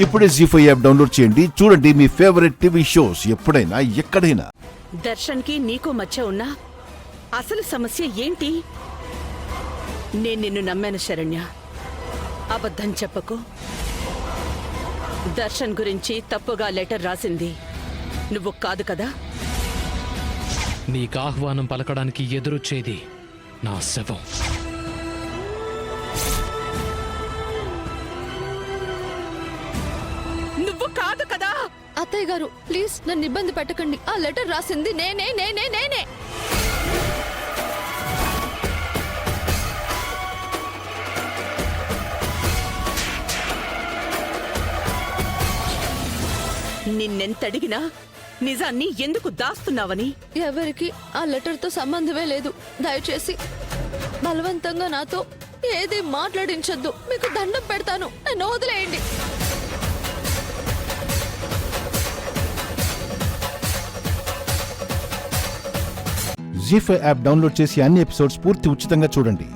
ఇప్పుడే జీ5 app download చేయండి. చూడండి మీ ఫేవరెట్ టీవీ షోస్ ఎప్పుడైనా ఎక్కడైనా. దర్శన్ కి నీకు మధ్య ఉన్న అసలు సమస్య ఏంటి? నేను నిన్ను నమ్మాను శరణ్య, అబద్ధం చెప్పకు. దర్శన్ గురించి తప్పుగా లెటర్ రాసింది నువ్వు కాదు కదా? నీకు ఆహ్వానం పలకడానికి ఎదురొచ్చేది నా శవం. నువ్వు కాదు కదా? అత్తయ్య గారు ప్లీజ్ నన్ను ఇబ్బంది పెట్టకండి. ఆ లెటర్ రాసింది నేనే. నిన్నెంతడిగినా నిజాన్ని ఎందుకు దాస్తున్నావని. ఎవరికి ఆ లెటర్ తో సంబంధమే లేదు. దయచేసి బలవంతంగా నాతో ఏది మాట్లాడించొద్దు. మీకు దండం పెడతాను, నన్ను వదిలేయండి. జీ5 యాప్ డౌన్లోడ్ చేసి అన్ని ఎపిసోడ్స్ పూర్తి ఉచితంగా చూడండి.